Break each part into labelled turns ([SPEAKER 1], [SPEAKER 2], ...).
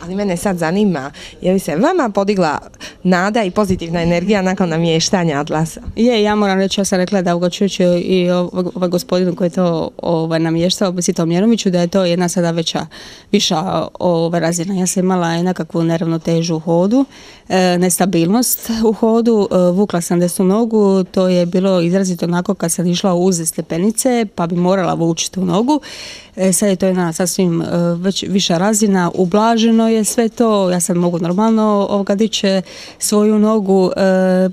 [SPEAKER 1] Ali mene sad zanima, je li se vama podigla nada i pozitivna energija nakon namještanja atlasa?
[SPEAKER 2] Ja moram reći, ja sam rekla da ugočujući i ovaj gospodinu koji je to namještao, Besito Mjeroviću, da je to jedna sada viša razina. Ja sam imala nekakvu neravnotežu u hodu, nestabilnost u hodu, vukla sam desnu nogu, to je bilo izrazito onako kad sam išla uz stepenice, pa bi morala vući tu nogu. Sad je to jedna sasvim viša razina, ublaženo je sve to, ja sad mogu normalno dići svoju nogu,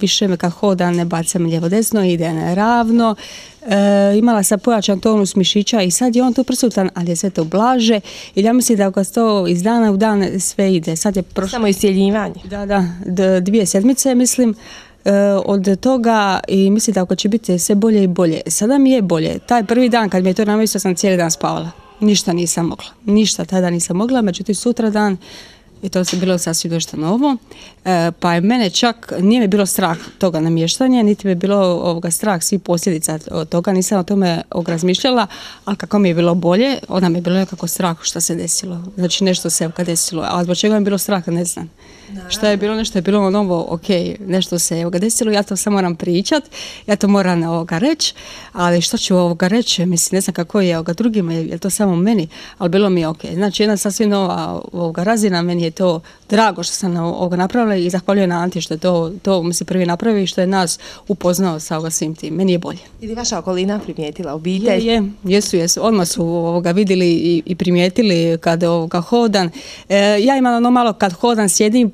[SPEAKER 2] više me kad hodam ne bacam lijevo desno, ide ravno. Imala sam pojačan tonus mišića i sad je on tu prisutan, ali je sve to blaže i ja mislim da kad to iz dana u dan sve ide. Sad je
[SPEAKER 1] samo iscjeljivanje.
[SPEAKER 2] Da, 2 sedmice mislim od toga i mislim da ako će biti sve bolje i bolje. Sada mi je bolje. Taj prvi dan kad mi je to namjestio sam cijeli dan spavala. Ništa nisam mogla. Ništa tada nisam mogla, međutim sutra dan i to je bilo sasvim nešto novo. Pa je mene čak, nije mi bilo strah toga namještanja, niti mi je bilo strah svih posljedica od toga, nisam o tome razmišljala, ali kako mi je bilo bolje, onda mi je bilo nekako strah što se desilo. Znači nešto se desilo, a zbog čega mi je bilo strah, ne znam. Šta je bilo, nešto je bilo novo, ok, nešto se desilo, ja to samo moram pričat, ja to moram reći, ali što ću reći, mislim, ne znam kako je drugima, je to samo meni, ali bilo mi je ok. Znači jedna sasvim nova razina, meni je to drago što sam napravila i zahvaljujem na Anti što je to mi se prvi napravi i što je nas upoznao sa svim tim. Meni je bolje.
[SPEAKER 1] Ili vaša okolina primijetila, obitelj?
[SPEAKER 2] Jesu. Odmah su vidjeli i primijetili kad hodam. Ja imam malo kad hodam, sjedim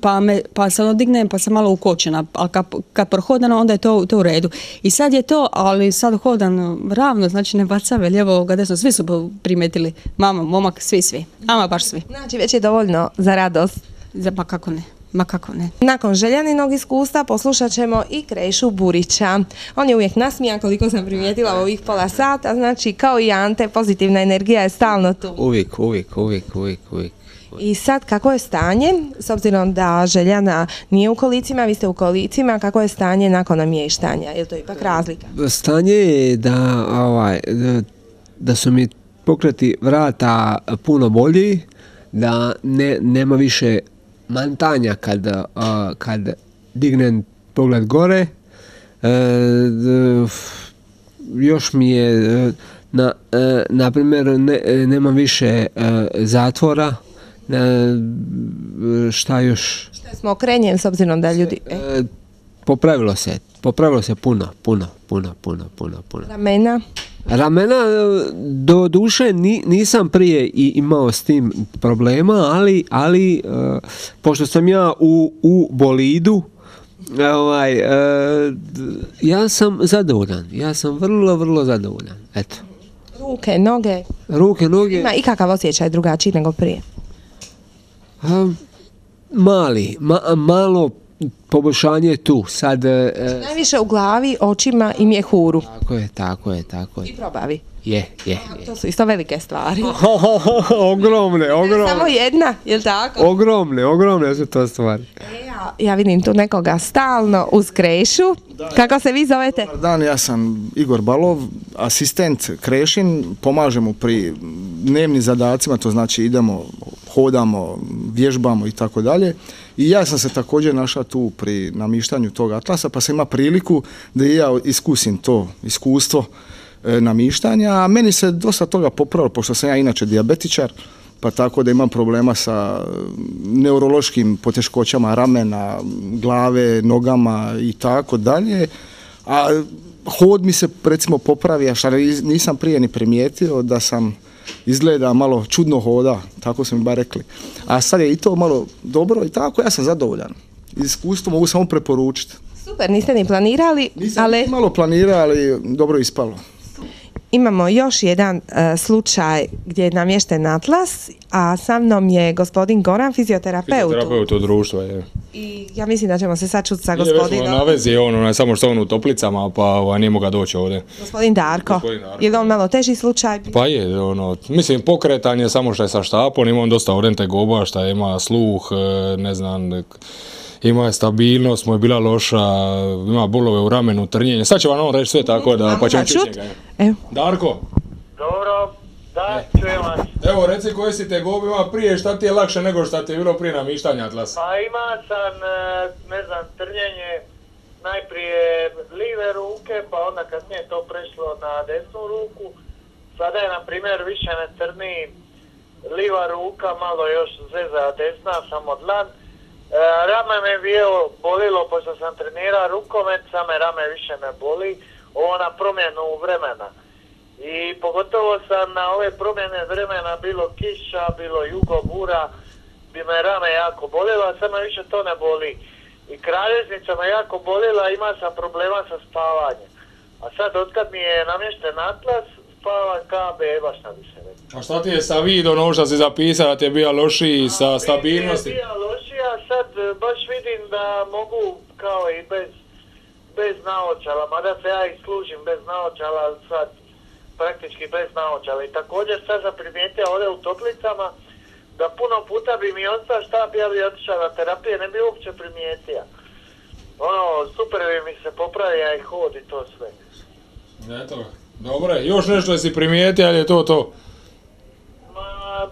[SPEAKER 2] pa se odignem pa sam malo ukočena, ali kad prohodam onda je to u redu. I sad je to, ali sad hodam ravno, znači ne bacave lijevo, desno, svi su primijetili, mama, momak, svi, ama baš svi.
[SPEAKER 1] Znači već je dovoljno za radost?
[SPEAKER 2] Ma kako ne.
[SPEAKER 1] Nakon Željaninog iskustva poslušat ćemo i Krešu Burića. On je uvijek nasmijan, koliko sam primijetila ovih pola sata, znači kao i Ante, pozitivna energija je stalno tu.
[SPEAKER 3] Uvijek.
[SPEAKER 1] I sad, kako je stanje, s obzirom da Željana nije u kolicima, vi ste u kolicima, kako je stanje nakon namještanja? Je li to ipak razlika?
[SPEAKER 3] Stanje je da su mi pokreti vrata puno bolji, da nema više mantanja kad dignem pogled gore. Još mi je, na primjer, nema više zatvora. Šta još?
[SPEAKER 1] Šta je s mokrenjem, s obzirom da ljudi...
[SPEAKER 3] Popravilo se puno. Ramena, do duše nisam prije imao s tim problema, ali pošto sam ja u bolidu, ja sam zadovoljan. Ja sam vrlo zadovoljan. Eto.
[SPEAKER 1] Ruke, noge? Ima ikakav osjećaj drugačiji nego prije? Malo poboljšanje tu. Sad, najviše u glavi, očima i mjehuru.
[SPEAKER 3] Tako je.
[SPEAKER 1] I probavi.
[SPEAKER 3] Je.
[SPEAKER 1] To su isto velike stvari.
[SPEAKER 3] Ogromne.
[SPEAKER 1] Samo jedna, je li tako?
[SPEAKER 3] Ogromne su to stvari.
[SPEAKER 1] Ja vidim tu nekoga stalno uz Krešu. Kako se vi zovete?
[SPEAKER 4] Dobar dan, ja sam Igor Balov, asistent Krešin, pomažemo pri dnevnim zadacima, to znači idemo, hodamo, vježbamo i tako dalje. I ja sam se također našao tu pri namištanju tog atlasa, pa sam imao priliku da i ja iskusim to iskustvo namištanja, a meni se dosta toga popravilo, pošto sam ja inače dijabetičar, pa tako da imam problema sa neurološkim poteškoćama ramena, glave, nogama i tako dalje. A hod mi se recimo popravio, što nisam prije ni primijetio da sam izgleda malo čudno hoda, tako su mi bar rekli. A sad je i to malo dobro i tako, ja sam zadovoljan. Iskustvo mogu samo preporučiti.
[SPEAKER 1] Super, niste ni planirali, ali...
[SPEAKER 4] Malo planirali, ali dobro ispalo.
[SPEAKER 1] Imamo još jedan slučaj gdje je namješten atlas, a sa mnom je gospodin Goran, fizioterapeut.
[SPEAKER 5] Fizioterapeut u društvu, je.
[SPEAKER 1] I ja mislim da ćemo se sad čuti sa gospodinom.
[SPEAKER 5] Na vezi je on, samo što on u toplicama, pa nije mogao doći ovdje.
[SPEAKER 1] Gospodin Darko. Je li on malo teži slučaj?
[SPEAKER 5] Pa je, mislim, pokretanje samo što je sa štapom, ima on dosta orente goba, što ima sluh, ne znam, ima je stabilnost, mu je bila loša, ima bolove u ramenu, trnjenje. Sad će vam on reći sve tako da pa ćemo čuti njega.
[SPEAKER 1] Evo.
[SPEAKER 5] Darko.
[SPEAKER 6] Dobro, da, čujem vas.
[SPEAKER 5] Evo, reci koji si te gobi ima prije, šta ti je lakše nego šta ti je bilo prije namištanja atlasa?
[SPEAKER 6] Pa ima sam, ne znam, trnjenje najprije live ruke, pa onda kasnije je to prešlo na desnu ruku. Sada je, na primjer, više ne trni liva ruka, malo još zeza desna, samo dlan. Rame me bolilo, pošto sam trenirao rukomet, same rame više ne boli, ovo na promjenu vremena. I pogotovo sam na ove promjene vremena, bilo kiša, bilo jugo, bura, bi me rame jako bolilo, a sad me više to ne boli. I kralješnica me jako bolila, ima sam problema sa spavanjem. A sad, otkad mi je namješten atlas, spavam ka beba, šta bi se rekao.
[SPEAKER 5] A šta ti je sa vidom, ovo što si zapisao, da ti je bio lošiji sa stabilnosti?
[SPEAKER 6] Bio lošiji, a sad baš vidim da mogu kao i bez naočala, mada se ja i služim bez naočala, sad praktički bez naočala. I također sad sam primijetio ovdje u toplicama da puno puta bi mi ostao štap, ja bi otišao na terapije, ne bi uopće primijetio. Ono, super bi mi se popravio i hod i to sve.
[SPEAKER 5] Eto, dobro, još nešto si primijetio, ali je to?
[SPEAKER 6] Ma,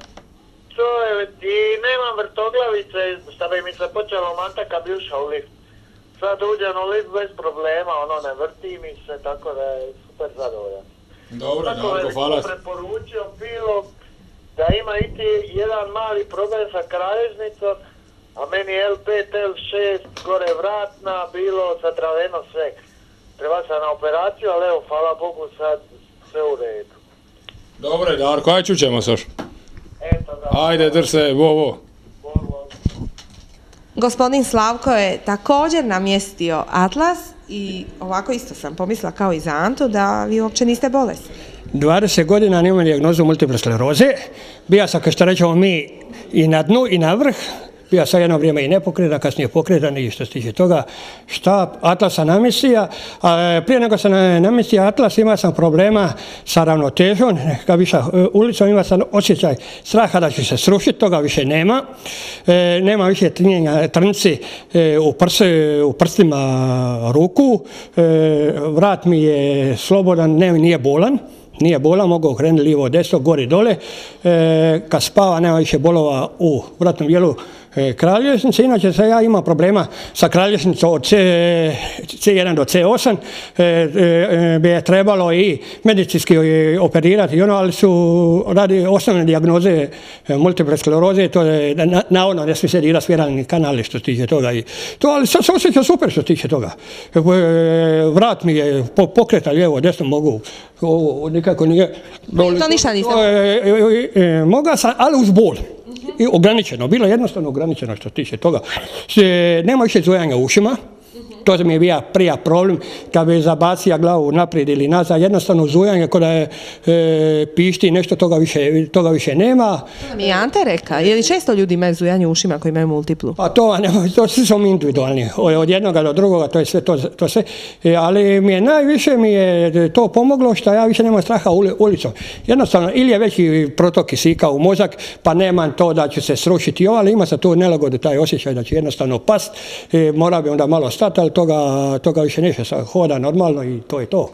[SPEAKER 6] to je, i nemam vrtoglavice, šta bi mi se počelo manta kad bi ušao u lift. Sad uđem u lift bez problema, ono, ne vrti mi se, tako da je super zadovoljan.
[SPEAKER 5] Dobro, Darko, hvala.
[SPEAKER 6] Tako je preporučio bilo da ima iti jedan mali problem sa kralježnicom, a meni L5, L6, gore vratna, bilo zatraveno sve. Treba sam na operaciju, ali evo, hvala Bogu, sad sve u redu.
[SPEAKER 5] Dobre, Darko, aj čućemo se još.
[SPEAKER 6] Eto da.
[SPEAKER 5] Ajde, drž se, vo.
[SPEAKER 1] Gospodin Slavko je također namjestio atlas i ovako isto sam pomislila kao i za Antu da vi uopće niste bolesni.
[SPEAKER 7] 20 godina nemam dijagnozu multiple skleroze. Bio sam, kao što rećemo mi, i na dnu i na vrh. Bio sam jedno vrijeme i nepokretan, kasnije pokretan i što se tiče toga štap atlasa namjestija. Prije nego sam namjestio atlas imao sam problema sa ravnotežom. Kad bi išao ulicom imao sam osjećaj straha da će se srušiti, toga više nema. Nema više trnci u prstima ruku. Vrat mi je slobodan, nije bolan. Nije bolan, mogu okrenuti lijevo, desno, gori, dole. Kad spava nema više bolova u vratnom dijelu kralježnice. Inače ja imam problema sa kralježnicom od C1 do C8. Bi je trebalo i medicinski operirati, ali su radi osnovne dijagnoze multiple skleroze, to je navodno ne smije se dirati spiralni kanali što se tiče toga. Ali sad se osjeća super što se tiče toga. Vrat mi je pokreta lijevo, desno mogu. Nikako nije.
[SPEAKER 1] To ništa niste.
[SPEAKER 7] Mogao sam, ali uz bol. I ograničeno, bilo jednostavno ograničeno što se tiče toga. Nema više zujanja u ušima, to mi je bio prija problem, kad bi zabacio glavu naprijed ili nazad, jednostavno zujanje kada je pišti, nešto toga više nema.
[SPEAKER 1] To mi je Ante reka, je li često ljudi imaju zujanje u ušima koji imaju multiplu?
[SPEAKER 7] Pa to svi smo individualni, od jednoga do drugoga, to je sve to sve, ali najviše mi je to pomoglo što ja više nemam straha ulicom. Jednostavno, ili je veći protok kisika u mozak, pa nemam to da ću se srušiti, ali ima se tu nelagodu, taj osjećaj da će jednostavno past, mora bi onda malo stati, ali toga više neće, hoda normalno i to je to.